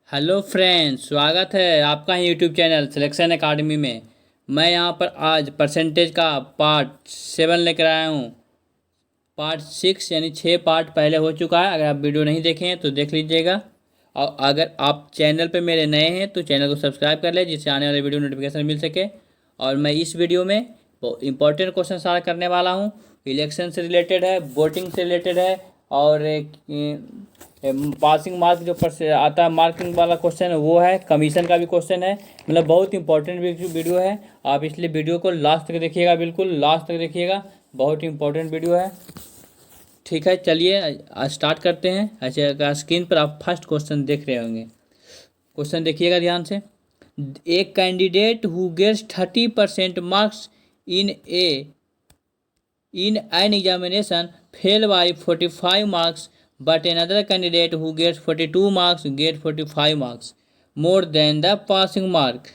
Hello friends, स्वागत है आपका ही यूट्यूब चैनल सिलेक्शन एकेडमी में। मैं यहाँ पर आज परसेंटेज का पार्ट 7 लेकर आया हूँ। पार्ट 6 यानी 6 पार्ट पहले हो चुका है। अगर आप वीडियो नहीं देखे हैं तो देख लीजिएगा। और अगर आप चैनल पे मेरे नए हैं तो चैनल को सब्सक्राइब कर लें, जिससे आने वाले वीडियो नोटिफिकेशन मिल सके। और मैं इस वीडियो में इंपॉर्टेंट क्वेश्चन सॉल्व करने वाला हूँ। इलेक्शन से रिलेटेड है, वोटिंग से रिलेटेड है, और पासिंग मार्क जो आता है मार्किंग वाला क्वेश्चन है वो है, कमीशन का भी क्वेश्चन है। मतलब बहुत इंपॉर्टेंट वीडियो है। आप इसलिए वीडियो को लास्ट तक देखिएगा, बिल्कुल लास्ट तक देखिएगा। बहुत इंपॉर्टेंट वीडियो है। ठीक है, चलिए स्टार्ट करते हैं। अच्छा, स्क्रीन पर आप फर्स्ट क्वेश्चन देख रहे होंगे। क्वेश्चन देखिएगा ध्यान से। एक candidate who gets 30% marks in a in an examination fail by 45 marks, but another candidate who gets 42 marks get 45 marks more than the passing mark.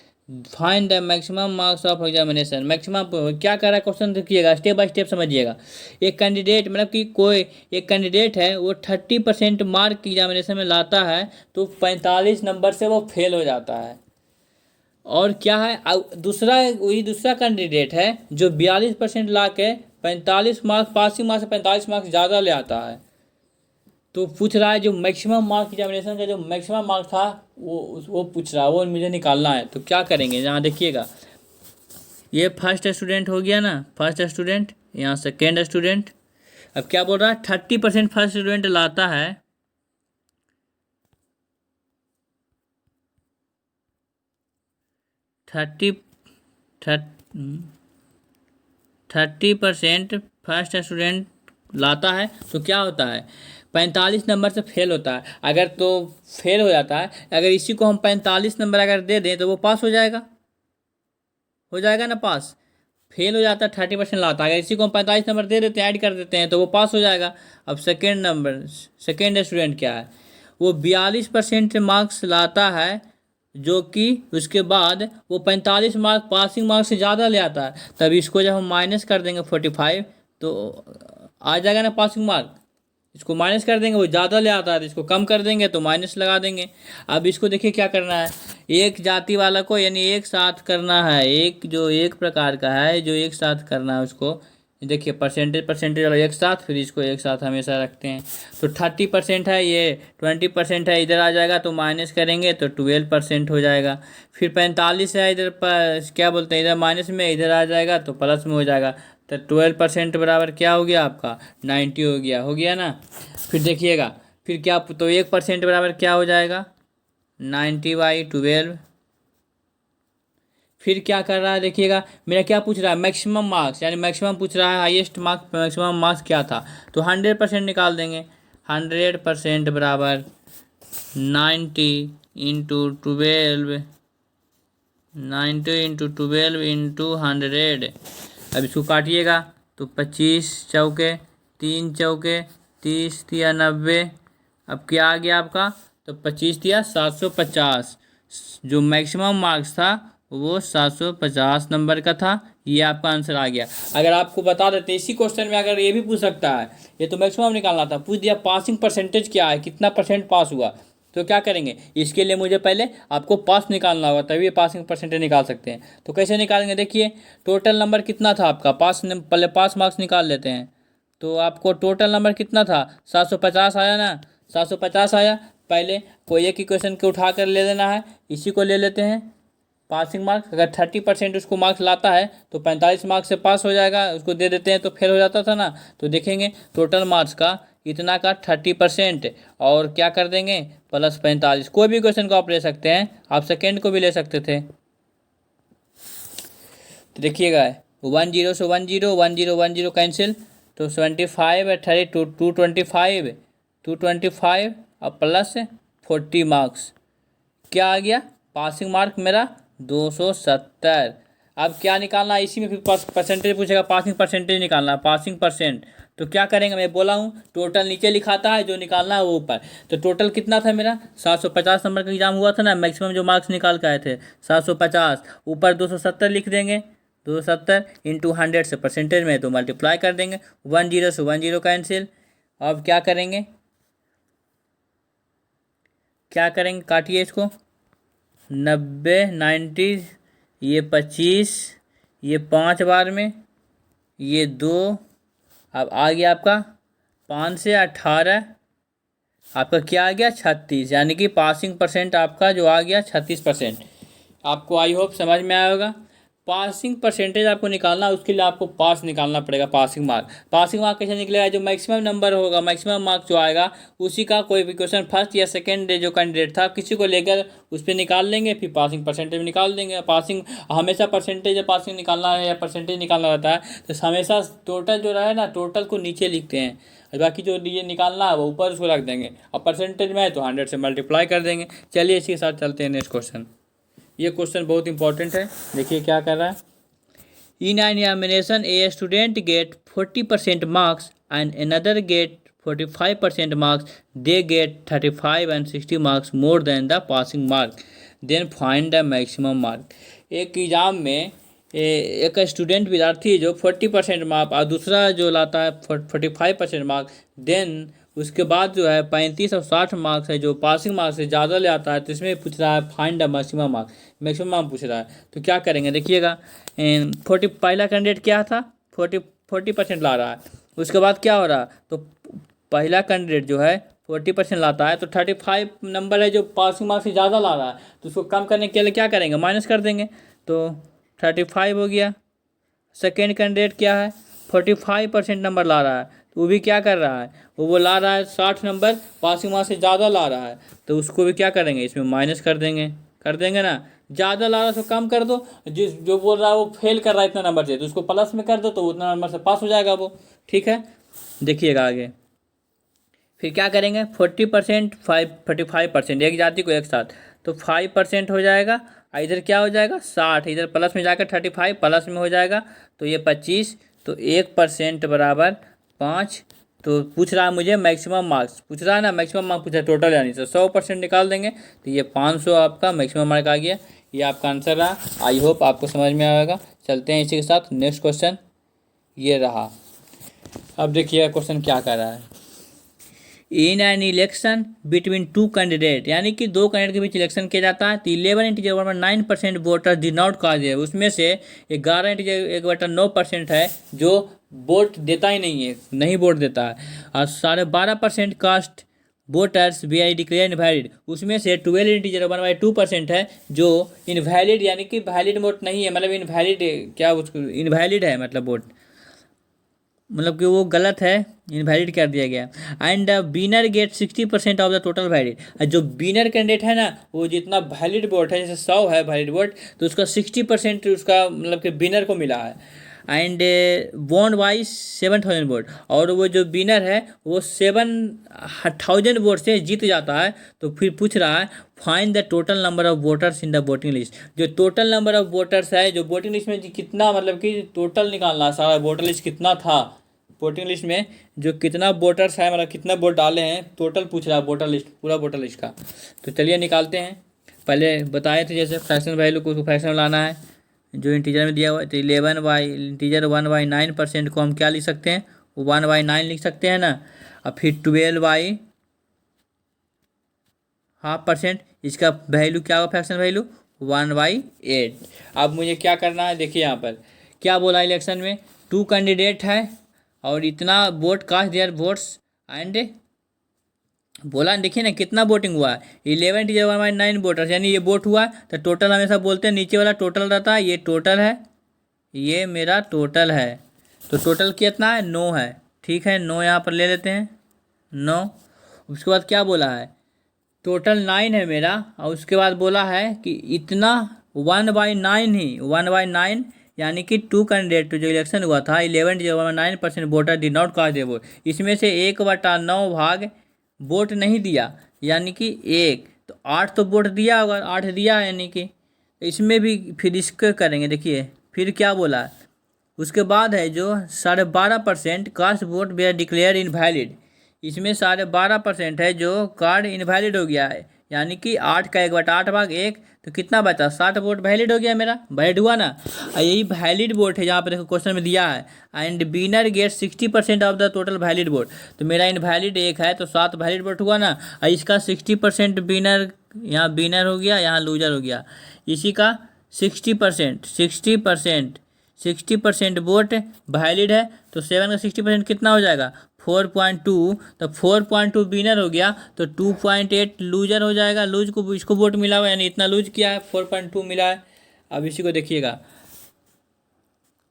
Find the maximum marks of examination. Maximum क्या कर रहा है question, देखिएगा step by step समझिएगा। एक candidate मतलब कि कोई एक कैंडिडेट है, वो 30% मार्क एग्जामिनेशन में लाता है तो 45 नंबर से वो फेल हो जाता है। और क्या है, दूसरा वही दूसरा कैंडिडेट है जो 42% ला के 45 मार्क्स, पासिंग मार्क्स से 45 मार्क्स ज़्यादा ले आता है। तो पूछ रहा है जो मैक्सिमम मार्क एग्जामिनेशन का जो मैक्सिमम मार्क था वो पूछ रहा है, वो मुझे निकालना है। तो क्या करेंगे, यहाँ देखिएगा। ये फर्स्ट स्टूडेंट हो गया ना, फर्स्ट स्टूडेंट। यहाँ सेकेंड स्टूडेंट। अब क्या बोल रहा है, 30% फर्स्ट स्टूडेंट लाता है। 30% फर्स्ट स्टूडेंट लाता है तो क्या होता है, 45 नंबर से फेल होता है। अगर तो फेल हो जाता है, अगर इसी को हम 45 नंबर अगर दे दें तो वो पास हो जाएगा ना पास। फेल हो जाता है, 30% लाता है। अगर इसी को हम 45 नंबर दे देते हैं, ऐड कर देते हैं, तो वो पास हो जाएगा। अब सेकेंड स्टूडेंट क्या है, वो 42% मार्क्स लाता है, जो कि उसके बाद वो 45 मार्क पासिंग मार्क्स से ज़्यादा ले आता है। तब इसको जब हम माइनस कर देंगे 45, तो आ जाएगा ना पासिंग मार्क। इसको माइनस कर देंगे, वो ज़्यादा ले आता है, तो इसको कम कर देंगे तो माइनस लगा देंगे। अब इसको देखिए क्या करना है, एक जाति वाला को यानी एक साथ करना है। एक जो एक प्रकार का है जो एक साथ करना है उसको देखिए, परसेंटेज वाला एक साथ, फिर इसको एक साथ हमेशा रखते हैं। तो 30% है, ये 20% है, इधर आ जाएगा तो माइनस करेंगे तो 12% हो जाएगा। फिर 45 है, इधर पर क्या बोलते हैं, इधर माइनस में, इधर आ जाएगा तो प्लस में हो जाएगा। तो 12% बराबर क्या हो गया आपका, 90 हो गया ना। फिर देखिएगा, फिर क्या, तो 1% बराबर क्या हो जाएगा, 90/12। फिर क्या कर रहा है देखिएगा, मेरा क्या पूछ रहा है, मैक्सिमम मार्क्स, यानी मैक्सिमम पूछ रहा है, हाईएस्ट मार्क्स, मैक्सिमम मार्क्स क्या था। तो 100% निकाल देंगे। 100% बराबर 90 × 12, 90 × 12 × 100। अब इसको काटिएगा तो 25 × 4 3 × 4 30 या 90। अब क्या आ गया आपका, तो 25 या 750। जो मैक्सिमम मार्क्स था वो 750 नंबर का था। ये आपका आंसर आ गया। अगर आपको बता देते इसी क्वेश्चन में, अगर ये भी पूछ सकता है, ये तो मैक्सिमम निकालना था, पूछ दिया पासिंग परसेंटेज क्या है, कितना परसेंट पास हुआ, तो क्या करेंगे, इसके लिए मुझे पहले आपको पास निकालना होगा, तभी पासिंग परसेंटेज निकाल सकते हैं। तो कैसे निकालेंगे, देखिए टोटल नंबर कितना था आपका, पहले पास मार्क्स निकाल लेते हैं। तो आपको टोटल नंबर कितना था, 750 आया ना, 750 आया। पहले कोई एक इक्वेशन को उठा कर ले लेना है, इसी को ले लेते हैं पासिंग मार्क्स। अगर 30% उसको मार्क्स लाता है तो 45 मार्क्स से पास हो जाएगा, उसको दे देते हैं तो फेल हो जाता था ना। तो देखेंगे टोटल मार्क्स का इतना का 30%, और क्या कर देंगे प्लस 45। कोई भी क्वेश्चन को आप ले सकते हैं, आप सेकेंड को भी ले सकते थे। तो देखिएगा 10 से 10 कैंसिल, तो 75 है, 225, 225 और प्लस 40 मार्क्स। क्या आ गया, पासिंग मार्क मेरा 270। अब क्या निकालना है, इसी में फिर परसेंटेज पूछेगा, पासिंग परसेंटेज निकालना है, पासिंग परसेंट। तो क्या करेंगे, मैं बोला हूँ टोटल नीचे लिखाता है, जो निकालना है वो ऊपर। तो टोटल कितना था मेरा, 750 नंबर का एग्जाम हुआ था ना, मैक्सिमम जो मार्क्स निकाल के आए थे 750, ऊपर 270 लिख देंगे। 270 × 100 से परसेंटेज में तो मल्टीप्लाई कर देंगे, 10 से 10 कैंसिल। अब क्या करेंगे, क्या करेंगे, काटिए इसको, 90 90, ये 25, ये 5 बार में, ये 2, अब आ गया आपका 5 से 18, आपका क्या आ गया 36, यानी कि पासिंग परसेंट आपका जो आ गया 36%। आपको आई होप समझ में आया होगा। पासिंग परसेंटेज आपको निकालना, उसके लिए आपको पास निकालना पड़ेगा, पासिंग मार्क। पासिंग मार्क कैसे निकलेगा, जो मैक्सिमम नंबर होगा, मैक्सिमम मार्क जो आएगा उसी का कोई भी क्वेश्चन फर्स्ट या सेकंड जो कैंडिडेट था किसी को लेकर उस पर निकाल लेंगे, फिर पासिंग परसेंटेज निकाल देंगे। पासिंग हमेशा परसेंटेज या पासिंग निकालना है या परसेंटेज निकालना रहता है, तो हमेशा टोटल जो रहे ना, टोटल को नीचे लिखते हैं, बाकी जो ये निकालना है वो ऊपर उसको रख देंगे, और परसेंटेज में है तो 100 से मल्टीप्लाई कर देंगे। चलिए इसी के साथ चलते हैं नेक्स्ट क्वेश्चन। ये क्वेश्चन बहुत इंपॉर्टेंट है, देखिए क्या कर रहा है। In an examination a student get 40% marks and another get 45% marks, they get 35 and 60 marks more than the passing mark, then find the maximum mark. एक एग्जाम में एक स्टूडेंट विद्यार्थी जो 40% मार्क और दूसरा जो लाता है 45% मार्क, देन उसके बाद जो है 35 और 60 मार्क्स है जो पासिंग मार्क्स से ज़्यादा ले आता है, तो इसमें पूछ रहा है find the maximum mark, maximum mark पूछ रहा है। तो क्या करेंगे देखिएगा, 40 पहला कैंडिडेट क्या था, 40% ला रहा है, उसके बाद क्या हो रहा है, तो पहला कैंडिडेट जो है 40% लाता है, तो 35 नंबर है जो पासिंग मार्क्स से ज़्यादा ला रहा है, तो उसको कम करने के लिए क्या करेंगे, माइनस कर देंगे, तो 35 हो गया। सेकेंड कैंडिडेट क्या है, 45% नंबर ला रहा है, तो वो भी क्या कर रहा है, वो ला रहा है 60 नंबर, पासिंग मार्क्स से ज़्यादा ला रहा है, तो उसको भी क्या करेंगे, इसमें माइनस कर देंगे ना। ज़्यादा ला रहा है तो कम कर दो, जिस जो बोल रहा है वो फेल कर रहा है इतना नंबर से, तो उसको प्लस में कर दो, तो उतना नंबर से पास हो जाएगा वो। ठीक है, देखिएगा आगे फिर क्या करेंगे, 40% 45% एक जाति को एक साथ, तो 5% हो जाएगा, इधर क्या हो जाएगा 60, इधर प्लस में जाकर 35 प्लस में हो जाएगा, तो ये 25, तो 1% बराबर 5। तो पूछ रहा है मुझे मैक्सिमम मार्क्स, पूछ रहा है ना, मैक्सिमम मार्क्स पूछा है टोटल, यानी से 100% निकाल देंगे, तो ये 500 आपका मैक्सिमम मार्क आ गया। ये आपका आंसर रहा। आई होप आपको समझ में आएगा। चलते हैं इसी के साथ नेक्स्ट क्वेश्चन, ये रहा। अब देखिए क्वेश्चन क्या कर रहा है, in an election between two candidate, यानी कि दो कैंडिडेट के बीच इलेक्शन किया जाता है, तो 11 integer 1/9% voter did not cast है, उसमें से 11 इंटीजर 1/9% है जो वोट देता ही नहीं है, नहीं वोट देता है, और 12.5% cast voters we I declare invalid, उसमें से 12 इंटीजर 1/2% है जो इनवैलिड, यानी कि वैलिड वोट नहीं है, मतलब इनवैलिड क्या, उसको इनवैलिड है, मतलब वोट मतलब कि वो गलत है, इनवैलिड कर दिया गया। And winner get 60% of the total valid, जो विनर कैंडिडेट है ना, वो जितना वैलिड वोट है, जैसे 100 है वैलिड वोट, तो उसका 60% उसका मतलब कि विनर को मिला है। एंड वॉन बाई 7,000 वोट, और वो जो विनर है वो 7,000 वोट से जीत जाता है। तो फिर पूछ रहा है find the total number of voters in the voting list, जो टोटल नंबर ऑफ वोटर्स है जो वोटिंग लिस्ट में कितना, मतलब कि टोटल निकालना है, सारा वोटर लिस्ट कितना था, वोटिंग लिस्ट में जो कितना वोटर्स है, मतलब कितना वोट डाले हैं, टोटल पूछ रहा है वोटर लिस्ट, पूरा वोटर लिस्ट का। तो चलिए निकालते हैं। पहले बताए थे जैसे फ्रैक्शन वैल्यू को फ्रैक्शन लाना है, जो इंटीजर में दिया हुआ है, तो 11 इंटीजर 1/9% को हम क्या लिख सकते हैं, 1/9 लिख सकते हैं ना। और फिर 12.5%, इसका वैल्यू क्या होगा, फ्रैक्शन वैल्यू 1/8। अब मुझे क्या करना है, देखिए यहाँ पर क्या बोला इलेक्शन में, 2 कैंडिडेट है और इतना vote cast their votes and बोला, देखिए ना कितना वोटिंग हुआ है, 11 इंटीजर 1/9 वोटर्स, यानी ये वोट हुआ। तो टोटल हमेशा बोलते हैं नीचे वाला टोटल रहता है, ये टोटल है, ये मेरा टोटल है। तो टोटल कितना है, 9 है। ठीक है, 9 यहाँ पर ले लेते हैं, 9। उसके बाद क्या बोला है, टोटल 9 है मेरा, और उसके बाद बोला है कि इतना 1/9 ही, 1/9, यानी कि 2 कैंडिडेट जो इलेक्शन हुआ था, 11.9% voter did not cast their vote, इसमें से 1/9 भाग वोट नहीं दिया, यानी कि 1, तो 8 तो वोट दिया होगा, 8 दिया है, यानी कि इसमें भी फिर इसको करेंगे। देखिए फिर क्या बोला, उसके बाद है जो 12.5% cast vote we are declare invalid, इसमें 12.5% है जो कार्ड इनवैलिड हो गया है, यानी कि 8 का 1/8 तो कितना बचा, 60 वोट वैलिड हो गया, मेरा वैलिड हुआ ना। और यही वैलिड वोट है, जहाँ पर देखो क्वेश्चन में दिया है and winner get 60% of the total valid vote. तो मेरा इनवैलिड 1 है तो 7 वैलिड वोट हुआ ना। और इसका 60% विनर, यहाँ विनर हो गया, यहाँ लूजर हो गया। इसी का 60% वोट वैलिड है। तो 7 का 60% कितना हो जाएगा, 4.2। तो 4.2 विनर हो गया, तो 2.8 लूजर हो जाएगा। लूज को इसको वोट मिला हुआ, यानी इतना लूज किया है, 4.2 मिला है। अब इसी को देखिएगा,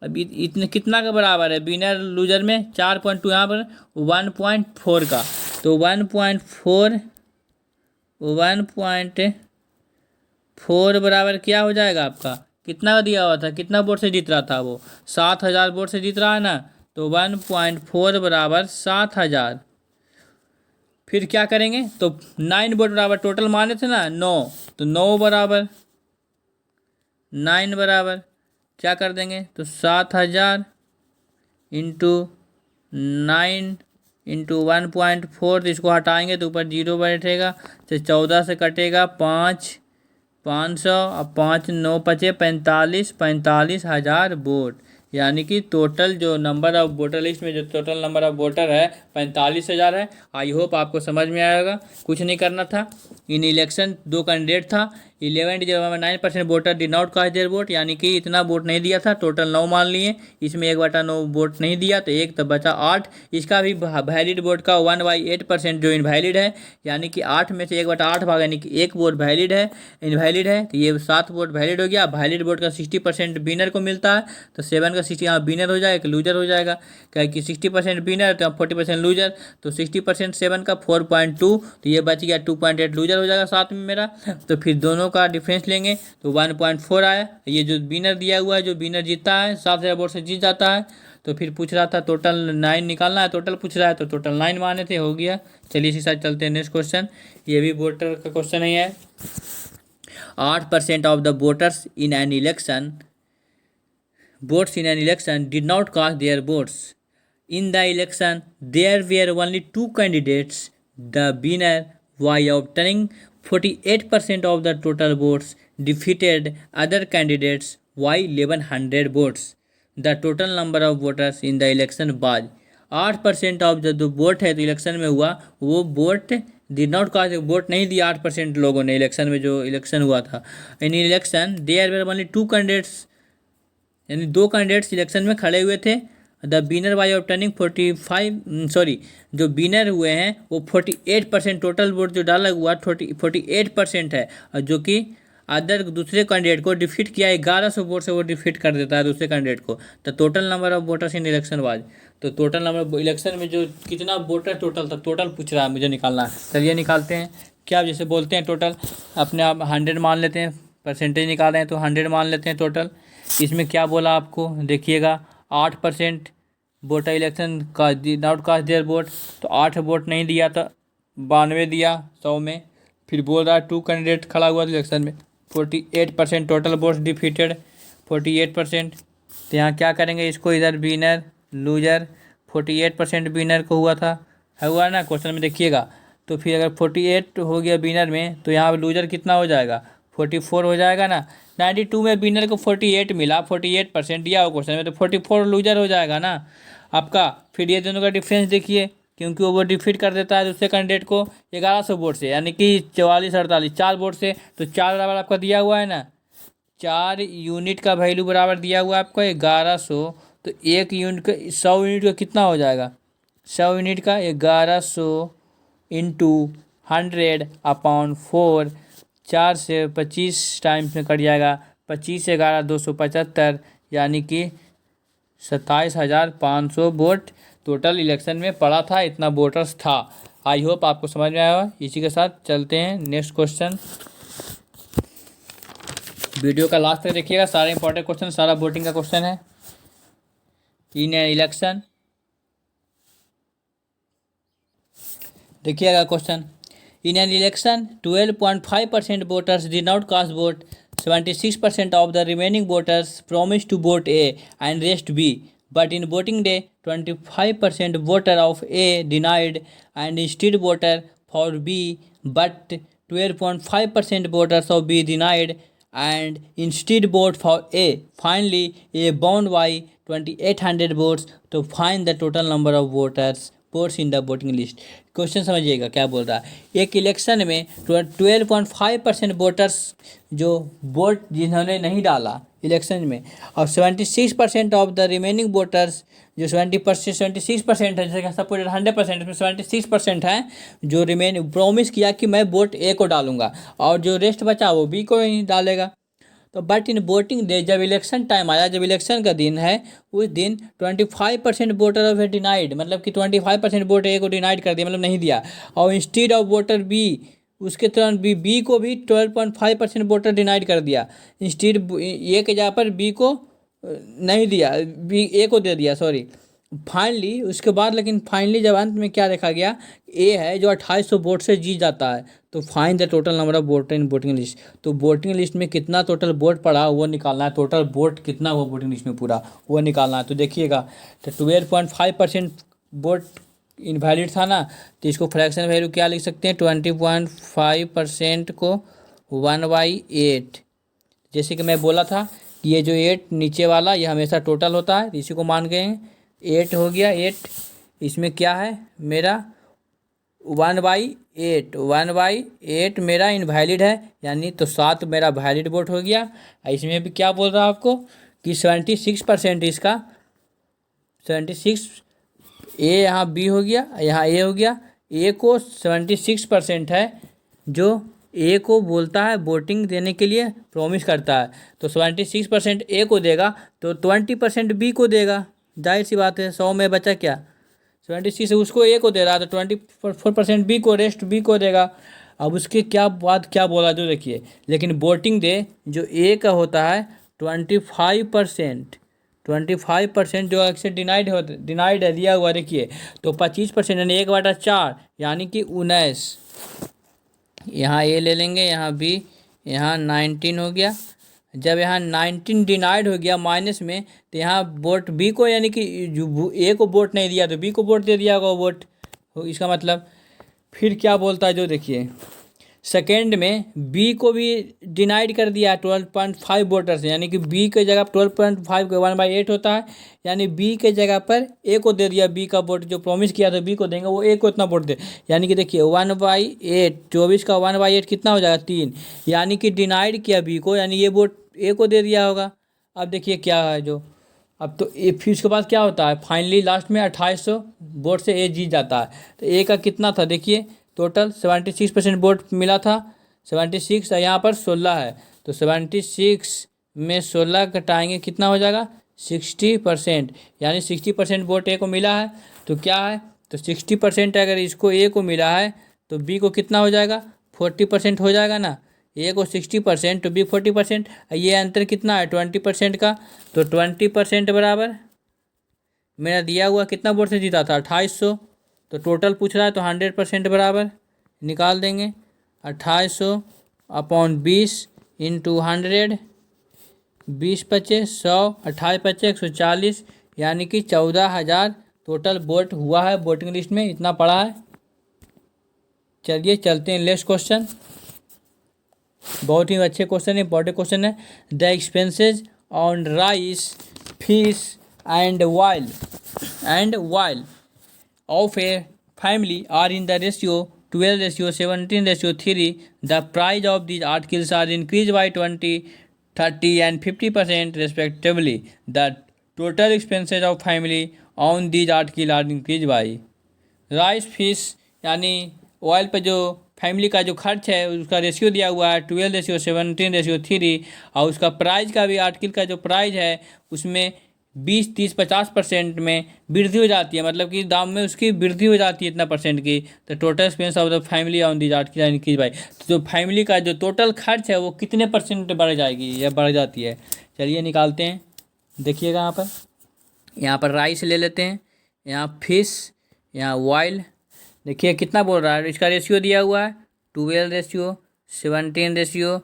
अभी इतने कितना का बराबर है विनर लूजर में, 4.2, यहाँ पर 1.4 का। तो 1.4 बराबर क्या हो जाएगा आपका, कितना का दिया हुआ था, कितना वोट से जीत रहा था वो, 7,000 वोट से जीत रहा है ना। तो 1.4 बराबर 7,000। फिर क्या करेंगे, तो 9 वोट बराबर टोटल माने थे ना 9, तो 9 बराबर 9 बराबर क्या कर देंगे, तो 7,000 इंटू 9 इंटू 1.4, तो इसको हटाएंगे तो ऊपर 0 बैठेगा। तो 14 से कटेगा 500, अब 5 9 पचे 45,000 वोट। यानी कि टोटल जो नंबर ऑफ वोटर लिस्ट में जो टोटल नंबर ऑफ वोटर है 45,000 है। आई होप आपको समझ में आएगा। कुछ नहीं करना था। इन इलेक्शन 2 कैंडिडेट था, 11.9% voter did not cast their vote, यानी कि इतना वोट नहीं दिया था, टोटल 9 मान लिए। इसमें 1/9 वोट नहीं दिया तो 1 तो बचा 8। इसका भी वैलिड वोट का 1/8% जो इनवैलिड है, यानी कि 8 में से 1/8 भाग, यानी कि 1 वोट वैलिड है, इनवैलिड है। तो ये 7 वोट वैलिड हो गया। वैलिड वोट का 60% विनर को मिलता है। तो 7 का 60 यहाँ विनर हो जाएगा, लूजर हो जाएगा, क्या कि 60% विनर तो 40% लूजर। तो 60% 7 का 4.2, तो ये बच गया 2.8 लूजर हो जाएगा साथ में मेरा। तो फिर दोनों का डिफरेंस लेंगे तो 1.4 आया। ये जो विनर दिया हुआ है, जो विनर जीता है 7,000 वोट से जीत जाता है। तो फिर पूछ रहा था टोटल 9 निकालना है, टोटल पूछ रहा है तो टोटल 9 माने थे, हो गया। चलिए इसी साथ चलते हैं नेक्स्ट क्वेश्चन। ये भी वोटर का क्वेश्चन ही है। 8% of the voters in an election did not cast their votes. In the election, there were only 2 candidates. The winner, by obtaining 48% of the total votes, defeated other candidates by 1,100 votes. The total number of voters in the election was 8% of जो vote है तो election में हुआ, वो vote did not cast, vote नहीं दिया 8% लोगों ने इलेक्शन में, जो इलेक्शन हुआ था। In election there were only 2 candidates, यानी 2 कैंडिडेट्स इलेक्शन में खड़े हुए थे। द विनर बाई ऑब्टेनिंग 45, जो विनर हुए हैं वो 48%, टोटल वोट जो डाला हुआ 48% है। और जो कि अदर दूसरे कैंडिडेट को डिफीट किया, 1100 वोट से वो डिफीट कर देता है दूसरे कैंडिडेट को। तो total number of voters in election was, तो टोटल नंबर इलेक्शन में जो कितना वोटर टोटल था, टोटल पूछ रहा है मुझे निकालना है। चलिए निकालते हैं। क्या जैसे बोलते हैं टोटल, अपने आप 100 मान लेते हैं, परसेंटेज निकाल रहे हैं तो 100 मान लेते हैं टोटल। इसमें क्या बोला आपको देखिएगा, 8% वोटर इलेक्शन का नॉट कास्ट देयर वोट, तो 8 वोट नहीं दिया था, 92 दिया 100 में। फिर बोल रहा है 2 कैंडिडेट खड़ा हुआ था इलेक्शन में, 48% टोटल वोट्स डिफीटेड 48%। तो यहाँ क्या करेंगे, इसको इधर विनर लूजर 48% विनर को हुआ था, हुआ ना क्वेश्चन में देखिएगा। तो फिर अगर 48 हो गया विनर में, तो यहाँ लूजर कितना हो जाएगा, 44 हो जाएगा ना। 92 में विनर को 48 मिला, 48% दिया हो क्वेश्चन में, तो 44 लूजर हो जाएगा ना आपका। फिर ये दोनों का डिफरेंस देखिए, क्योंकि वो डिफीट कर देता है दूसरे कैंडिडेट को 1100 वोट से, यानी कि 44-48 4 वोट से। तो 4 बराबर आपका दिया हुआ है ना, 4 यूनिट का वैल्यू बराबर दिया हुआ है आपको 1100। तो 1 यूनिट का 100 यूनिट का कितना हो जाएगा, 100 यूनिट का 1100 इंटू 100/4, 4 से 25 टाइम्स में कट जाएगा, 25 से 11 275, यानी कि 27,500 वोट टोटल इलेक्शन में पड़ा था, इतना वोटर्स था। आई होप आपको समझ में आया होगा। इसी के साथ चलते हैं नेक्स्ट क्वेश्चन। वीडियो का लास्ट तक देखिएगा, सारे इंपॉर्टेंट क्वेश्चन, सारा वोटिंग का क्वेश्चन है। इन इलेक्शन देखिएगा question, in an election 12.5% voters did not cast vote, 76% of the remaining voters promised to vote A and rest B, but in voting day 25% voter of A denied and instead voted for B but 12.5% voters of B denied and instead vote for A. Finally, A won by 2800 votes to find the total number of votes in the voting list. Question समझिएगा क्या बोल रहा है। एक election में 12.5% voters जो vote जिन्होंने नहीं डाला इलेक्शन में, और 76% ऑफ द रिमेनिंग वोटर्स जो 76% है, जैसे सपोज 100% इसमें 76% है जो रिमेन प्रॉमिस किया कि मैं वोट ए को डालूंगा, और जो रेस्ट बचा वो बी को ही डालेगा। तो बट इन वोटिंग डे, जब इलेक्शन टाइम आया, जब इलेक्शन का दिन है, उस दिन 25% वोटर ऑफ डिनाइड, मतलब कि 25% वोट ए को डिनाइड कर दिया, मतलब नहीं दिया, और इंस्टीड ऑफ वोटर बी, उसके तुरंत बी को भी 12.5% वोटर डिनाइड कर दिया। इंस्टीड ए के जगह पर बी को नहीं दिया, बी ए को दे दिया, सॉरी। फाइनली उसके बाद, लेकिन फाइनली जब अंत में क्या देखा गया, ए है जो 2800 वोट से जीत जाता है। तो find the total number of voter in voting list. तो वोटिंग लिस्ट में कितना टोटल वोट पड़ा वो निकालना है, टोटल वोट कितना हुआ वोटिंग लिस्ट में पूरा वो निकालना है। तो देखिएगा, तो 12.5% वोट इनवैलिड था ना, तो इसको फ्रैक्शन वैल्यू क्या लिख सकते हैं, 20.5% को 1/8। जैसे कि मैं बोला था कि ये जो 8 नीचे वाला ये हमेशा टोटल होता है, इसी को मान गए 8 हो गया। 8 इसमें क्या है मेरा 1/8 मेरा इनवैलिड है, यानी तो 7 मेरा वैलिड वोट हो गया। इसमें भी क्या बोल रहा है आपको कि 76% इसका 76 ए, यहाँ बी हो गया, यहाँ ए हो गया। ए को 76% है जो ए को बोलता है वोटिंग देने के लिए प्रॉमिस करता है, तो 76% ए को देगा, तो 20% बी को देगा। जाहिर सी बात है, 100 में बचा क्या 76 उसको ए को दे रहा है, तो 24% बी को, रेस्ट बी को देगा। अब उसके क्या बात क्या बोला जो देखिए, लेकिन वोटिंग डे जो ए का होता है 25% जो अक्सर डिनाइड है दिया हुआ, देखिए तो 25% यानी 1/4 यानी कि 19। यहाँ ए ले लेंगे, यहाँ बी, यहाँ 19 हो गया। जब यहाँ 19 डिनाइड हो गया माइनस में, तो यहाँ वोट बी को, यानी कि जो ए को वोट नहीं दिया तो बी को वोट दे दिया होगा वोट, इसका मतलब। फिर क्या बोलता है जो देखिए, सेकेंड में बी को भी डिनाइड कर दिया 12.5 वोटर्स, यानी कि बी के जगह 12.5 को 1/8 होता है, यानी बी के जगह पर ए को दे दिया, बी का वोट जो प्रॉमिस किया था बी को देंगे, वो ए को इतना वोट दे, यानी कि देखिए 1/8, 24 का 1/8 कितना हो जाएगा 3, यानी कि डिनाइड किया बी को, यानी ये वोट ए को दे दिया होगा। अब देखिए क्या है जो, अब तो ए, फिर उसके बाद क्या होता है, फाइनली लास्ट में 2800 वोट से ए जीत जाता है। तो ए का कितना था देखिए, टोटल 76% वोट मिला था, 76 यहाँ पर 16 है, तो 76 में 16 घटाएंगे कितना हो जाएगा 60%, यानी 60% वोट ए को मिला है। तो क्या है, तो 60% अगर इसको ए को मिला है तो बी को कितना हो जाएगा 40% हो जाएगा ना, ए को 60% तो बी 40%। ये अंतर कितना है 20% का, तो 20% बराबर मेरा दिया हुआ कितना वोट से जीता था 2800, तो टोटल पूछ रहा है तो 100% बराबर निकाल देंगे 2800 अपॉन 20 इंटू 100, 20 पचे 100, 28 पचे 140, यानी कि 14,000 टोटल वोट हुआ है वोटिंग लिस्ट में, इतना पड़ा है। चलिए चलते हैं नेक्स्ट क्वेश्चन, बहुत ही अच्छे क्वेश्चन है, इंपॉर्टेंट क्वेश्चन है। The expenses on rice, fish and while of a family are in the ratio 12:17:3. The price of these articles are increased by 20, 30 and 50% respectively. The total expenses of family on these articles are increased by rice fish यानी oil पे जो family का जो खर्च है उसका ratio दिया हुआ है 12:17:3, और उसका प्राइस का भी आर्टिकल का जो प्राइस है उसमें 20, 30, 50% में वृद्धि हो जाती है, मतलब कि दाम में उसकी वृद्धि हो जाती है इतना परसेंट की। तो total expense of the family on these article increase by, तो जो फैमिली का जो टोटल खर्च है वो कितने परसेंट बढ़ जाएगी या बढ़ जाती है, चलिए निकालते हैं। देखिएगा यहाँ पर राइस ले लेते हैं, यहाँ फिश, यहाँ ऑयल, देखिए कितना बोल रहा है, इसका रेशियो दिया हुआ है 12:17:3,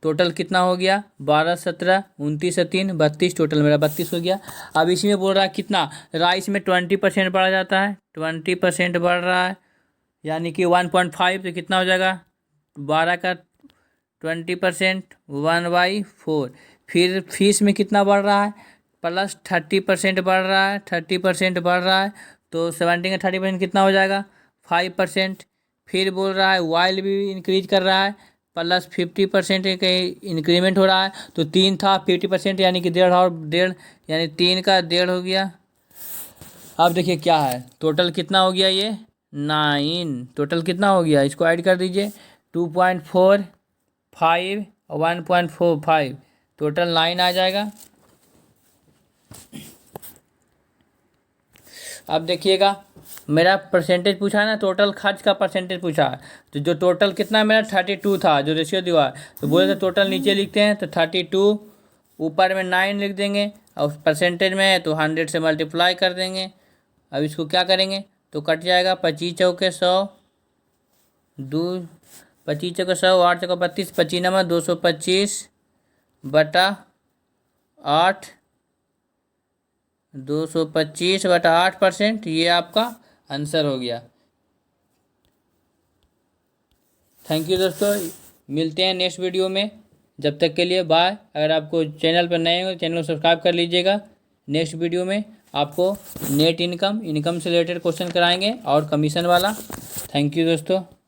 टोटल कितना हो गया 12, 17, 29, 3, 32, टोटल मेरा 32 हो गया। अब इसी में बोल रहा है कितना, राइस में 20% बढ़ जाता है, 20% बढ़ रहा है, यानी कि 1.5 तो कितना हो जाएगा 12 का 20% 1/4। फिर फीस में कितना बढ़ रहा है प्लस 30% बढ़ रहा है, 30% बढ़ रहा है तो 17 का 30% कितना हो जाएगा 5%। फिर बोल रहा है वाइल भी इंक्रीज कर रहा है प्लस 50% एक इंक्रीमेंट हो रहा है। तो 3 था 50% यानी कि 1.5 और 1.5 यानी 3 का 1.5 हो गया। अब देखिए क्या है टोटल कितना हो गया ये 9। टोटल कितना हो गया इसको ऐड कर दीजिए 2.45 और 1.45 टोटल 9 आ जाएगा। अब देखिएगा मेरा परसेंटेज पूछा है ना, टोटल खर्च का परसेंटेज पूछा है। तो जो टोटल कितना मेरा 32 था जो रेशियो दिया है, तो बोले तो टोटल नीचे लिखते हैं तो 32 ऊपर में 9 लिख देंगे और परसेंटेज में है तो 100 से मल्टीप्लाई कर देंगे। अब इसको क्या करेंगे तो कट जाएगा 25 चौके 100 दो 25 चौके 100 8 चौके 32 25 नंबर 225 बटा 8 225 बटा 8%। ये आपका आंसर हो गया। थैंक यू दोस्तों, मिलते हैं नेक्स्ट वीडियो में। जब तक के लिए बाय। अगर आपको चैनल पर नए हो चैनल को सब्सक्राइब कर लीजिएगा। नेक्स्ट वीडियो में आपको नेट इनकम से रिलेटेड क्वेश्चन कराएंगे और कमीशन वाला। थैंक यू दोस्तों।